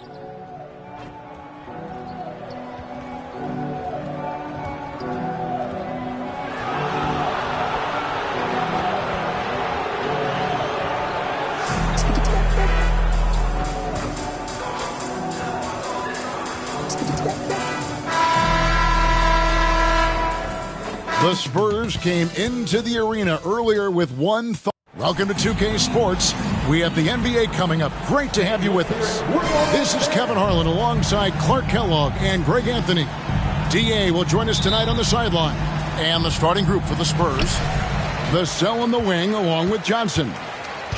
The Spurs came into the arena earlier with one thought. Welcome to 2K Sports. We have the NBA coming up. Great to have you with us. This is Kevin Harlan alongside Clark Kellogg and Greg Anthony. DA will join us tonight on the sideline. And the starting group for the Spurs. Vassell in the wing along with Johnson.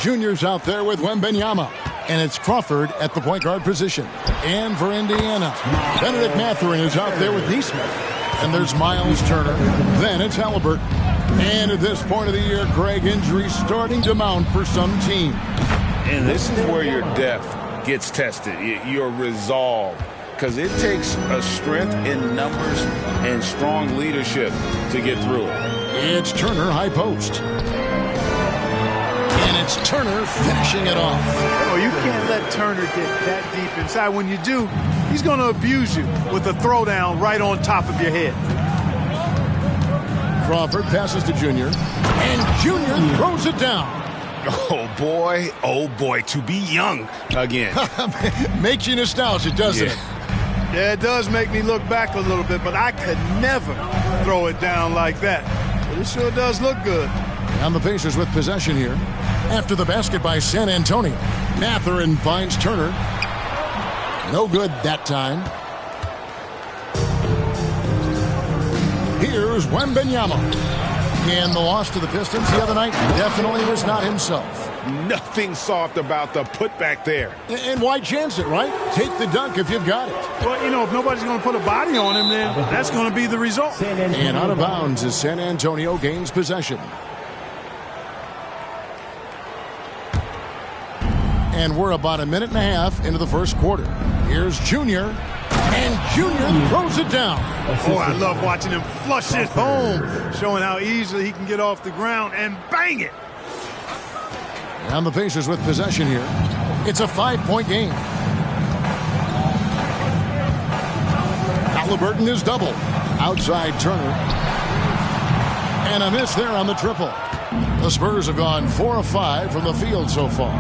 Junior's out there with Wembanyama. And it's Crawford at the point guard position. And for Indiana, Benedict Mathurin is out there with Neesmith. And there's Miles Turner. Then it's Halliburton. And at this point of the year, Greg, injuries starting to mount for some teams. And this is where your depth gets tested, your resolve. Because it takes a strength in numbers and strong leadership to get through it. It's Turner, high post. And it's Turner finishing it off. Oh, you can't let Turner get that deep inside. When you do, he's going to abuse you with a throwdown right on top of your head. Crawford passes to Junior. And Junior throws it down. Oh boy, to be young again. Makes you nostalgic, doesn't it? Yeah, it does make me look back a little bit, but I could never throw it down like that. But it sure does look good. And the Pacers with possession here. After the basket by San Antonio. Mathurin finds Turner. No good that time. Here's Wembanyama. And the loss to the Pistons the other night definitely was not himself. Nothing soft about the putback there. And why chance it, right? Take the dunk if you've got it. Well, you know, if nobody's going to put a body on him, then that's going to be the result. And out of bounds as San Antonio gains possession. And we're about a minute and a half into the first quarter. Here's Junior. And Junior throws it down. Oh, I love watching him flush it home. Showing how easily he can get off the ground and bang it. And the Pacers with possession here. It's a 5-point game. Halliburton is double. Outside Turner. And a miss there on the triple. The Spurs have gone 4 of 5 from the field so far.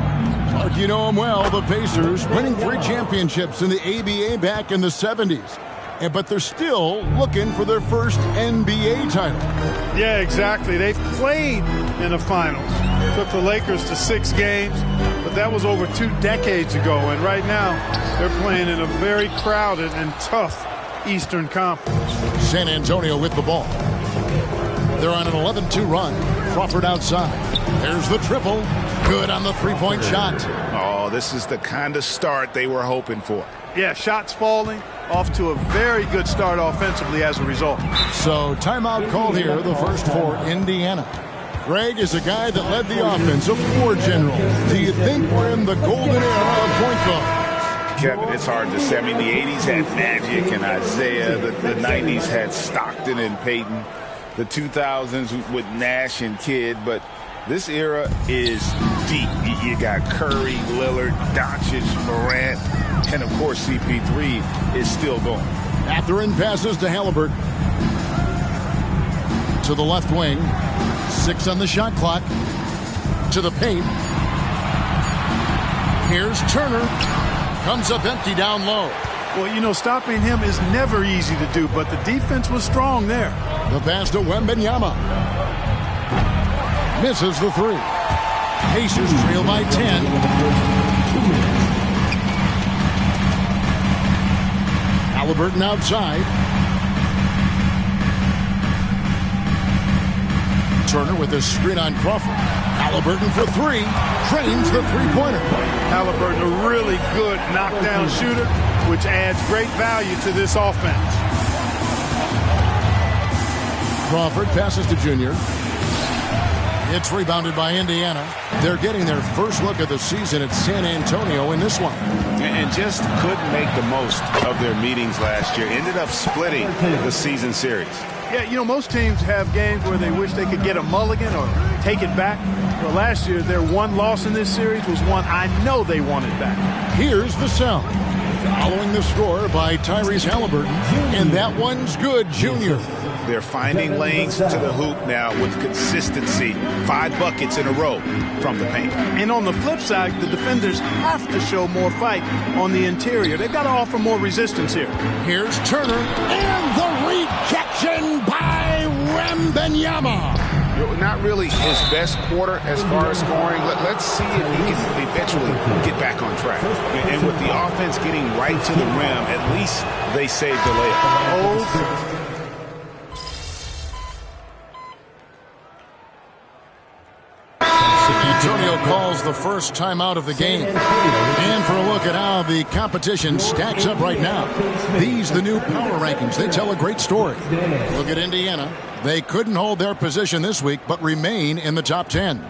Clark, you know them well, the Pacers winning 3 championships in the ABA back in the 70s. But they're still looking for their first NBA title. Yeah, exactly. They've played in the finals. Took the Lakers to 6 games, but that was over 2 decades ago. And right now, they're playing in a very crowded and tough Eastern Conference. San Antonio with the ball. They're on an 11-2 run. Crawford outside. There's the triple. Good on the 3-point shot. Oh, this is the kind of start they were hoping for. Yeah, shots falling. Off to a very good start offensively as a result. So timeout called here, the first for Indiana. Greg is a guy that led the offense, a floor general. Do you think we're in the golden era of point guard? Kevin, it's hard to say. I mean, the 80s had Magic and Isaiah. The 90s had Stockton and Peyton. The 2000s with Nash and Kidd. But this era is deep. You got Curry, Lillard, Doncic, Morant, and, of course, CP3 is still going. Mathurin passes to Halliburton. To the left wing. 6 on the shot clock. To the paint. Here's Turner. Comes up empty down low. Well, you know, stopping him is never easy to do, but the defense was strong there. The pass to Wembanyama. Misses the 3. Pacers trail by 10. Halliburton outside. Turner with a screen on Crawford. Halliburton for 3. Trains the 3-pointer. Halliburton, a really good knockdown shooter, which adds great value to this offense. Crawford passes to Junior. It's rebounded by Indiana. They're getting their first look of the season at San Antonio in this one. And just couldn't make the most of their meetings last year. Ended up splitting the season series. Yeah, you know, most teams have games where they wish they could get a mulligan or take it back. But last year, their one loss in this series was one I know they wanted back. Here's Vassell. Following the score by Tyrese Halliburton, and that one's good, Junior. They're finding lanes to the hoop now with consistency. 5 buckets in a row from the paint. And on the flip side, the defenders have to show more fight on the interior. They've got to offer more resistance here. Here's Turner, and the rejection by Wembanyama. Not really his best quarter as far as scoring. Let's see if he can eventually get back on track. And with the offense getting right to the rim, at least they saved the layup. Antonio calls the first timeout of the game. And for a look at how the competition stacks up right now. These the new power rankings. They tell a great story. Look at Indiana. They couldn't hold their position this week, but remain in the top 10.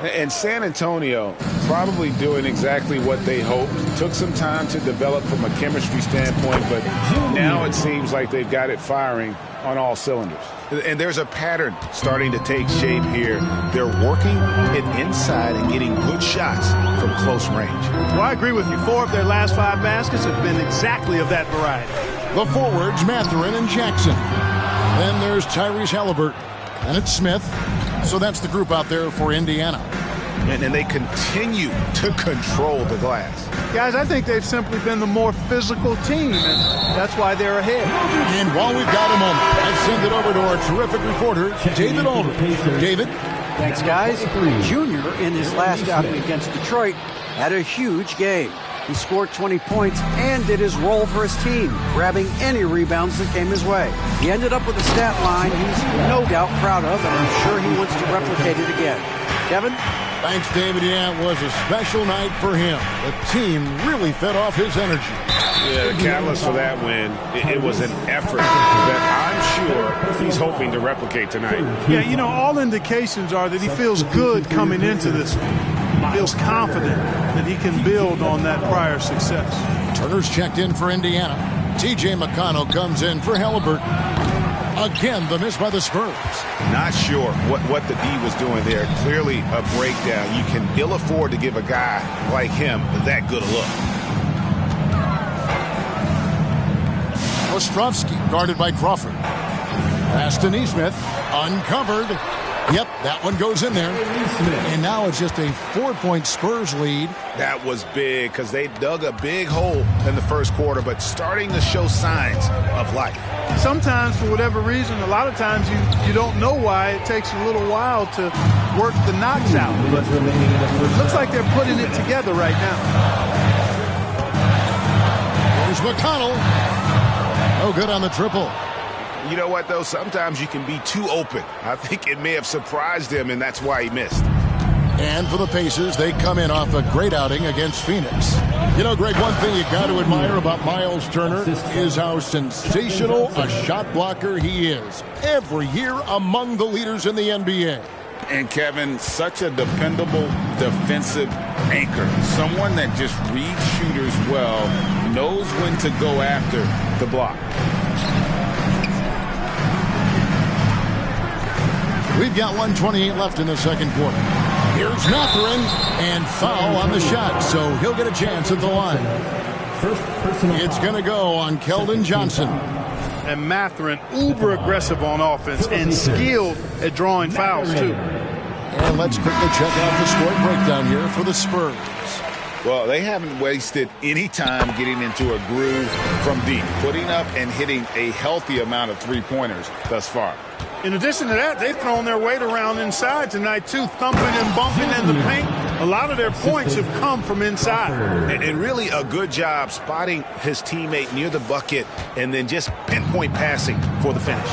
And San Antonio probably doing exactly what they hoped. Took some time to develop from a chemistry standpoint, but now it seems like they've got it firing on all cylinders. And there's a pattern starting to take shape here. They're working it inside and getting good shots from close range. Well, I agree with you. 4 of their last 5 baskets have been exactly of that variety. The forwards, Mathurin and Jackson. Then there's Tyrese Halliburton. And it's Smith. So that's the group out there for Indiana. And they continue to control the glass. Guys, I think they've simply been the more physical team, and that's why they're ahead. And while we've got a moment, I'd send it over to our terrific reporter, David Aldridge. David? Thanks, guys. Junior, in his last outing against Detroit, had a huge game. He scored 20 points and did his role for his team, grabbing any rebounds that came his way. He ended up with a stat line he's no doubt proud of, and I'm sure he wants to replicate it again. Kevin? Thanks, David. Yeah, it was a special night for him. The team really fed off his energy. Yeah, the catalyst for that win, it was an effort that I'm sure he's hoping to replicate tonight. Yeah, you know, all indications are that he feels good coming into this one. He feels confident that he can build on that prior success. Turner's checked in for Indiana. T.J. McConnell comes in for Halliburton. Again, the miss by the Spurs. Not sure what the D was doing there. Clearly a breakdown. You can ill afford to give a guy like him that good a look. Ostrovsky guarded by Crawford. Pass to Neesmith. Uncovered. Yep, that one goes in there. And now it's just a 4-point Spurs lead. That was big because they dug a big hole in the first quarter, but starting to show signs of life. Sometimes, for whatever reason, a lot of times you don't know why. It takes a little while to work the knocks out. But it looks like they're putting it together right now. Here's McConnell. No good on the triple. You know what, though? Sometimes you can be too open. I think it may have surprised him, and that's why he missed. And for the Pacers, they come in off a great outing against Phoenix. You know, Greg, one thing you got to admire about Miles Turner is how sensational a shot blocker he is. Every year among the leaders in the NBA. And, Kevin, such a dependable defensive anchor. Someone that just reads shooters well, knows when to go after the block. We've got 1:28 left in the second quarter. Here's Mathurin, and foul on the shot, so he'll get a chance at the line. It's going to go on Keldon Johnson. And Mathurin, uber aggressive on offense and skilled at drawing fouls, too. And let's quickly check out the score breakdown here for the Spurs. Well, they haven't wasted any time getting into a groove from deep, putting up and hitting a healthy amount of three-pointers thus far. In addition to that, they've thrown their weight around inside tonight, too, thumping and bumping in the paint. A lot of their points have come from inside. And really a good job spotting his teammate near the bucket and then just pinpoint passing for the finish.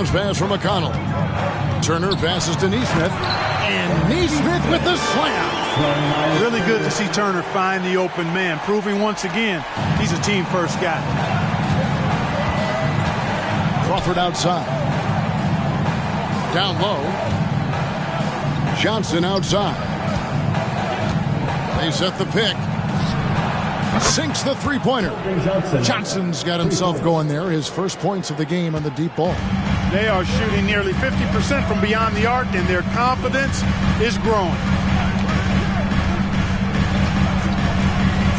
Bounce pass from McConnell. Turner passes to Neesmith. And Neesmith with the slam. Really good to see Turner find the open man, proving once again he's a team-first guy. Crawford outside. Down low. Johnson outside. They set the pick. Sinks the three-pointer. Johnson's got himself going there. His first points of the game on the deep ball. They are shooting nearly 50% from beyond the arc, and their confidence is growing.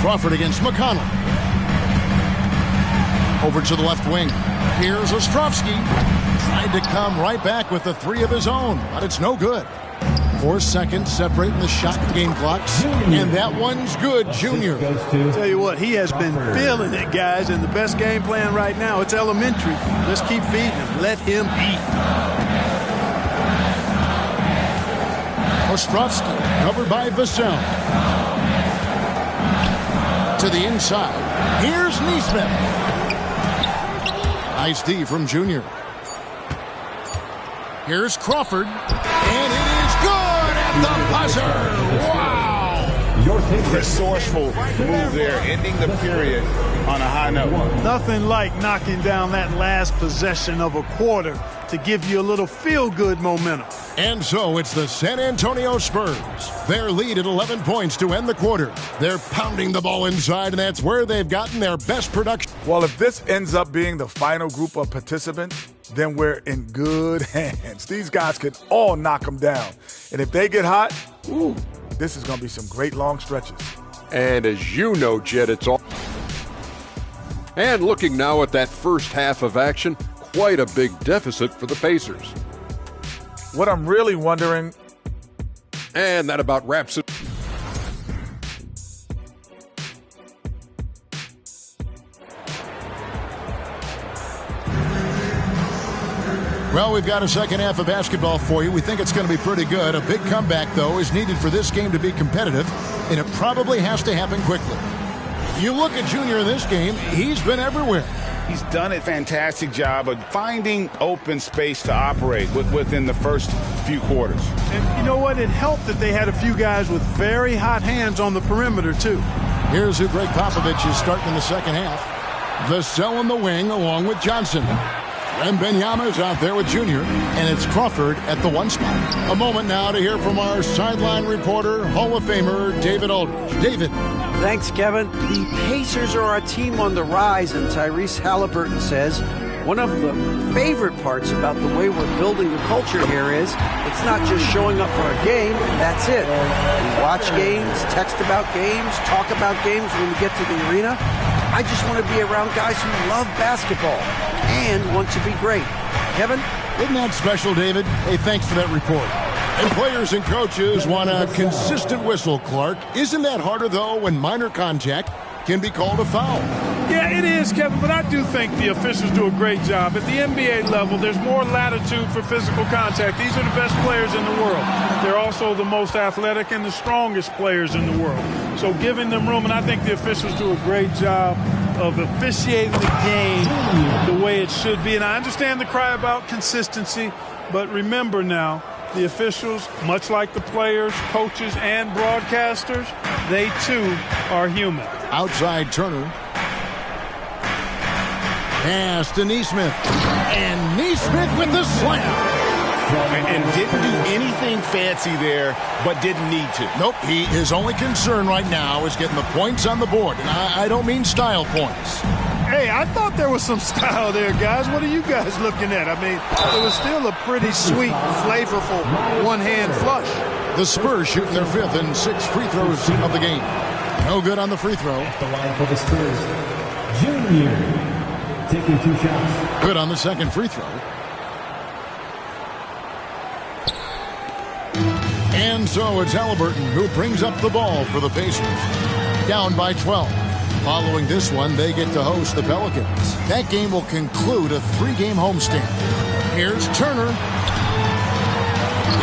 Crawford against McConnell. Over to the left wing. Here's Ostrovsky. Tried to come right back with the three of his own, but it's no good. 4 seconds separating the shot game clocks. And that one's good, Junior. Tell you what, he has been feeling it, guys, and the best game plan right now, it's elementary. Let's keep feeding him. Let him eat. Ostrovsky covered by Vassell. To the inside. Here's Neesmith. Nice D from Junior. Here's Crawford. And it is good at the buzzer. Wow. Resourceful move there, ending the period on a high note. Nothing like knocking down that last possession of a quarter to give you a little feel-good momentum. And so it's the San Antonio Spurs. Their lead at 11 points to end the quarter. They're pounding the ball inside, and that's where they've gotten their best production. Well, if this ends up being the final group of participants, then we're in good hands. These guys can all knock them down. And if they get hot, this is going to be some great long stretches. And as you know, Jed, it's all. And looking now at that first half of action, quite a big deficit for the Pacers. What I'm really wondering. And that about wraps it. Well, we've got a second half of basketball for you. We think it's going to be pretty good. A big comeback, though, is needed for this game to be competitive, and it probably has to happen quickly. You look at Junior in this game, he's been everywhere. He's done a fantastic job of finding open space to operate within the first few quarters. And you know what? It helped that they had a few guys with very hot hands on the perimeter, too. Here's who Greg Popovich is starting in the second half. Vassell in the wing along with Johnson. And Benyama's out there with Junior, and it's Crawford at the one spot. A moment now to hear from our sideline reporter, Hall of Famer David Aldridge. David. Thanks, Kevin. The Pacers are a team on the rise, and Tyrese Halliburton says one of the favorite parts about the way we're building the culture here is it's not just showing up for a game, that's it. We watch games, text about games, talk about games when we get to the arena. I just want to be around guys who love basketball and want to be great. Kevin? Isn't that special, David? Hey, thanks for that report. And players and coaches want a consistent whistle, Clark. Isn't that harder, though, when minor contact can be called a foul? Yeah, it is, Kevin, but I do think the officials do a great job. At the NBA level, there's more latitude for physical contact. These are the best players in the world. They're also the most athletic and the strongest players in the world. So giving them room, and I think the officials do a great job of officiating the game the way it should be. And I understand the cry about consistency, but remember now, the officials, much like the players, coaches, and broadcasters, they too are human. Outside Turner. Pass to Neesmith. And Neesmith with the slam. And didn't do anything fancy there, but didn't need to. Nope, his only concern right now is getting the points on the board. And I don't mean style points. Hey, I thought there was some style there, guys. What are you guys looking at? I mean, it was still a pretty sweet, flavorful one-hand flush. The Spurs shooting their fifth and sixth free throws of the game. No good on the free throw. At the line for the Spurs, Junior taking 2 shots. Good on the second free throw. And so it's Halliburton who brings up the ball for the Pacers. Down by 12. Following this one, they get to host the Pelicans. That game will conclude a 3-game homestand. Here's Turner.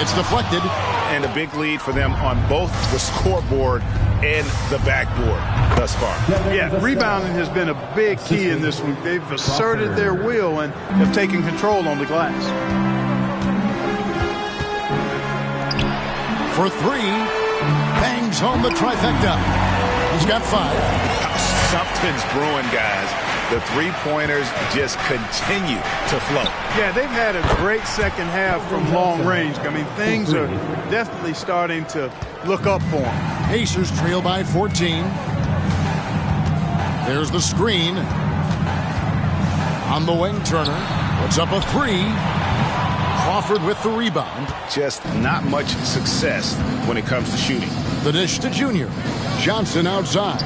It's deflected. and a big lead for them on both the scoreboard and the backboard thus far. Yeah, rebounding has been a big key in this one. They've asserted their will and have taken control on the glass. For three, bangs home the trifecta. He's got 5. Something's brewing, guys. The three-pointers just continue to flow. Yeah, they've had a great second half from long range. I mean, things are definitely starting to look up for them. Pacers trail by 14. There's the screen. On the wing, Turner puts up a 3. Crawford with the rebound. Just not much success when it comes to shooting. The dish to Junior. Johnson outside.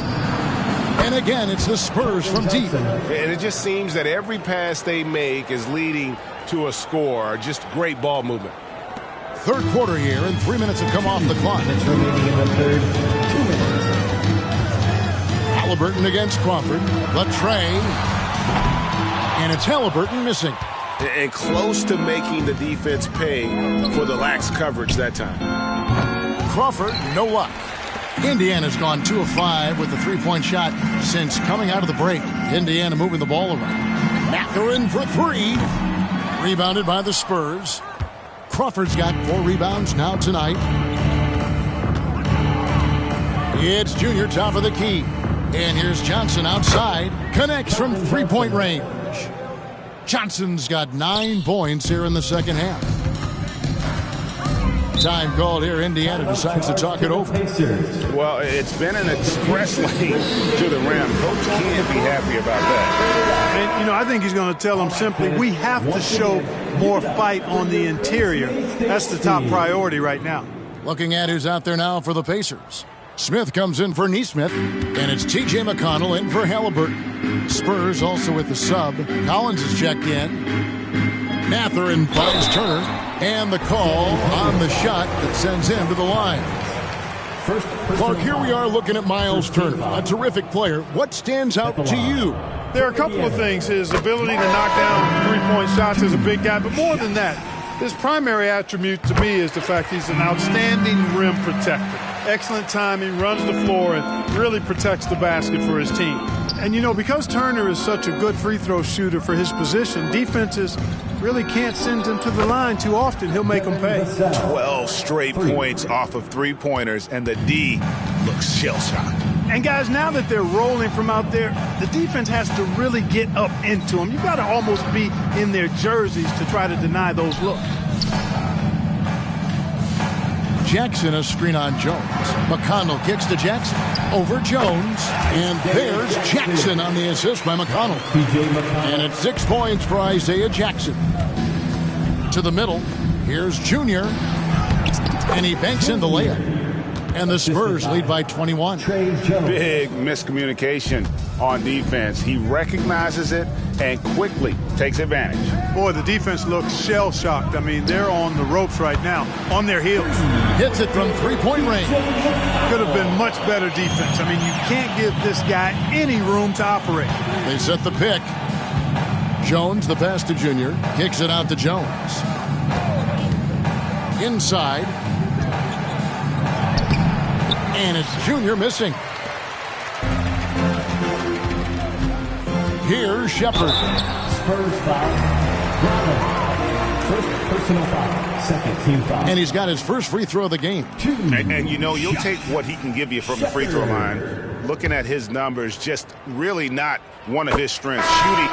And again, it's the Spurs from deep. And it just seems that every pass they make is leading to a score. Just great ball movement. Third quarter here, and 3 minutes have come off the clock. Minutes remaining in the third. 2 minutes. Halliburton against Crawford. Latre. And it's Halliburton missing. And close to making the defense pay for the lax coverage that time. Crawford, no luck. Indiana's gone 2 of 5 with the three-point shot since coming out of the break. Indiana moving the ball around. Mathurin for 3. Rebounded by the Spurs. Crawford's got 4 rebounds now tonight. It's Junior, top of the key. And here's Johnson outside. Connects from three-point range. Johnson's got 9 points here in the second half. Time called here. Indiana decides to talk it over. Well, it's been an express lane to the rim. Coach can't be happy about that. And, you know, I think he's going to tell them simply, we have to show more fight on the interior. That's the top priority right now. Looking at who's out there now for the Pacers. Smith comes in for Neesmith, and it's T.J. McConnell in for Halliburton. Spurs also with the sub. Collins is checked in. Mathurin finds Turner, and the call on the shot that sends him to the line. Clark, here we are looking at Miles Turner, a terrific player. What stands out to you? There are a couple of things. His ability to knock down three-point shots as a big guy, but more than that, his primary attribute to me is the fact he's an outstanding rim protector. Excellent timing, runs the floor, and really protects the basket for his team. And, you know, because Turner is such a good free throw shooter for his position, defenses really can't send him to the line too often. He'll make them pay. 12 straight points off of three-pointers, and the D looks shell-shocked. And, guys, now that they're rolling from out there, the defense has to really get up into them. You've got to almost be in their jerseys to try to deny those looks. Jackson, a screen on Jones. McConnell kicks to Jackson. Over Jones. And there's Jackson on the assist by McConnell. And it's 6 points for Isaiah Jackson. To the middle. Here's Junior. And he banks in the layup. And the Spurs lead by 21. Big miscommunication on defense. He recognizes it and quickly takes advantage. Boy, the defense looks shell-shocked. I mean, they're on the ropes right now, on their heels. Hits it from three-point range. Could have been much better defense. I mean, you can't give this guy any room to operate. They set the pick. Jones, the pass to Junior. Kicks it out to Jones. Inside. And it's Junior missing. Here's Shepard. Spurs foul. First personal foul. Second team foul. And he's got his first free throw of the game. And you know, you'll take what he can give you from the free throw line. Looking at his numbers, just really not one of his strengths. Shooting.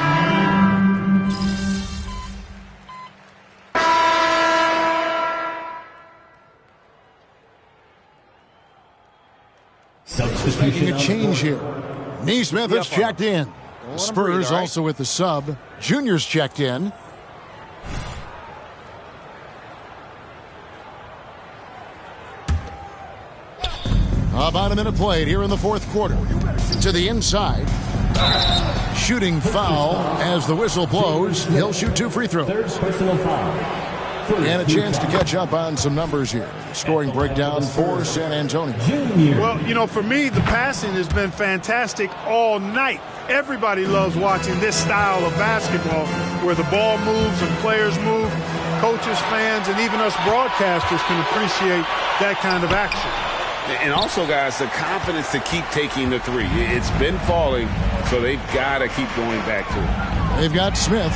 Making a change here. Neesmith is checked in. Spurs also with the sub. Junior's checked in. About a minute played here in the fourth quarter. To the inside. Shooting foul as the whistle blows. He'll shoot 2 free throws. Third personal foul. And a chance to catch up on some numbers here. Scoring breakdown for San Antonio. Well, you know, for me, the passing has been fantastic all night. Everybody loves watching this style of basketball where the ball moves and players move. coaches, fans, and even us broadcasters can appreciate that kind of action. And also, guys, the confidence to keep taking the three. It's been falling, so they've got to keep going back to it. They've got Smith.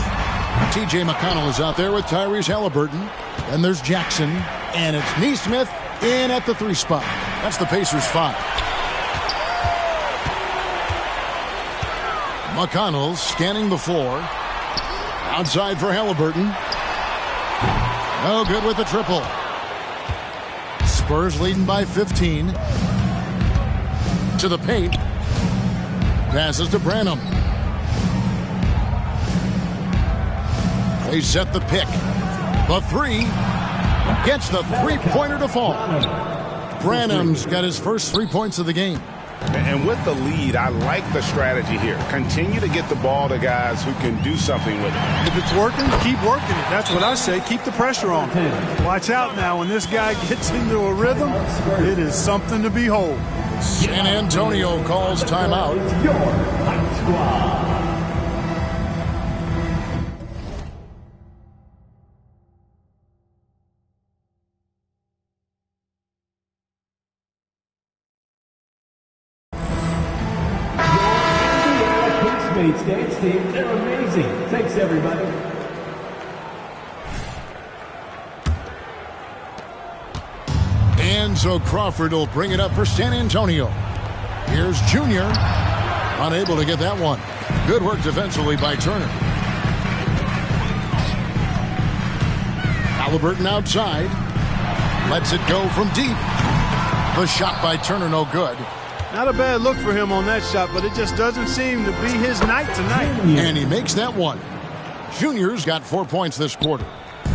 T.J. McConnell is out there with Tyrese Halliburton. Then there's Jackson. And it's Nesmith in at the 3 spot. That's the Pacers' 5. McConnell scanning the floor. Outside for Halliburton. No good with the triple. Spurs leading by 15. To the paint. Passes to Branham. They set the pick. The 3. Gets the three-pointer to fall. Branham's got his first 3 points of the game. And with the lead, I like the strategy here. Continue to get the ball to guys who can do something with it. If it's working, keep working it. That's what I say. Keep the pressure on. Watch out now. When this guy gets into a rhythm, it is something to behold. San Antonio calls timeout. Your Hype Squad. Dance team, they're amazing. Thanks, everybody. And so Crawford will bring it up for San Antonio. Here's Junior. Unable to get that one. Good work defensively by Turner. Halliburton outside. Lets it go from deep. The shot by Turner, no good. Not a bad look for him on that shot, but it just doesn't seem to be his night tonight. And he makes that one. Junior's got 4 points this quarter.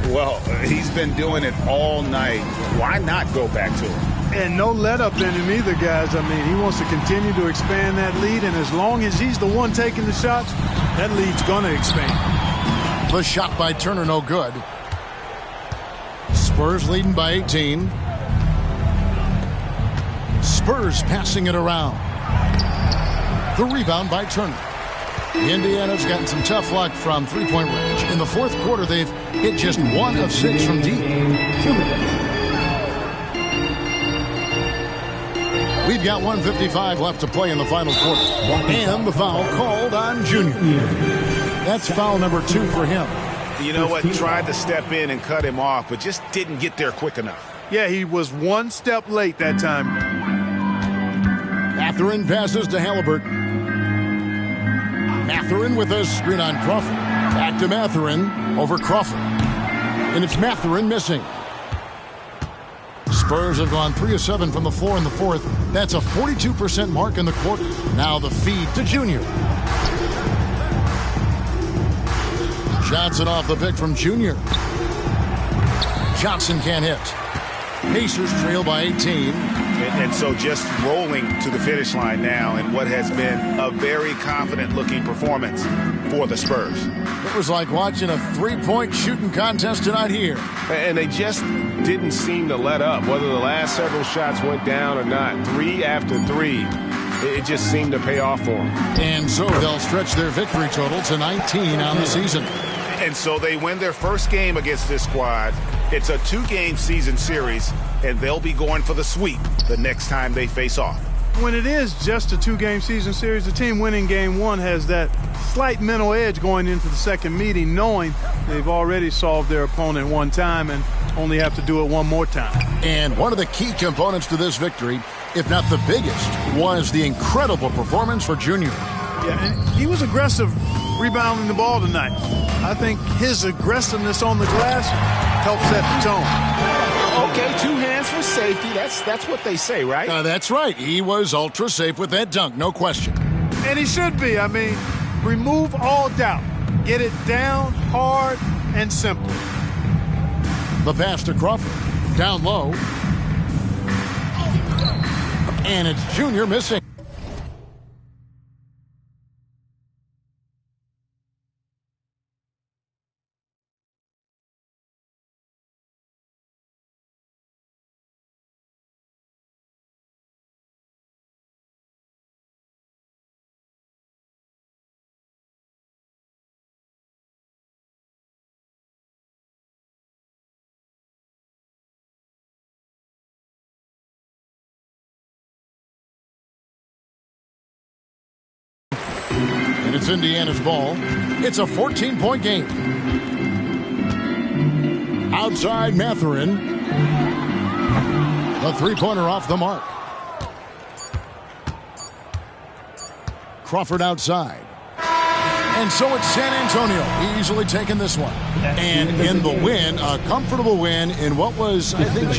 Well, he's been doing it all night. Why not go back to it? And no let-up in him either, guys. I mean, he wants to continue to expand that lead, and as long as he's the one taking the shots, that lead's going to expand. The shot by Turner, no good. Spurs leading by 18. Spurs passing it around. The rebound by Turner. Indiana's gotten some tough luck from three-point range. In the fourth quarter, they've hit just 1 of 6 from deep. 2 minutes. We've got 1:55 left to play in the final quarter. And the foul called on Junior. That's foul number 2 for him. You know what? Tried to step in and cut him off, but just didn't get there quick enough. Yeah, he was 1 step late that time. Mathurin passes to Halliburton. Mathurin with a screen on Crawford. Back to Mathurin over Crawford. And it's Mathurin missing. Spurs have gone 3 of 7 from the floor in the fourth. That's a 42% mark in the quarter. Now the feed to Junior. Johnson off the pick from Junior. Johnson can't hit. Pacers trail by 18. And so just rolling to the finish line now in what has been a very confident-looking performance for the Spurs. It was like watching a three-point shooting contest tonight here. And they just didn't seem to let up, whether the last several shots went down or not. 3 after 3, it just seemed to pay off for them. And so they'll stretch their victory total to 19 on the season. And so they win their first game against this squad. It's a 2-game season series, and they'll be going for the sweep the next time they face off. When it is just a 2-game season series, the team winning game 1 has that slight mental edge going into the second meeting, knowing they've already solved their opponent one time and only have to do it one more time. And one of the key components to this victory, if not the biggest, was the incredible performance for Junior. Yeah, and he was aggressive rebounding the ball tonight. I think his aggressiveness on the glass helped set the tone. Okay, 2 hands for safety. That's what they say, right? That's right. He was ultra safe with that dunk, no question. And he should be. I mean, remove all doubt. Get it down, hard, and simple. The pass to Crawford. Down low. And it's Junior missing. And it's Indiana's ball. It's a 14-point game. Outside Mathurin. The three-pointer off the mark. Crawford outside. And so it's San Antonio easily taking this one. And in the win, a comfortable win in what was, I think,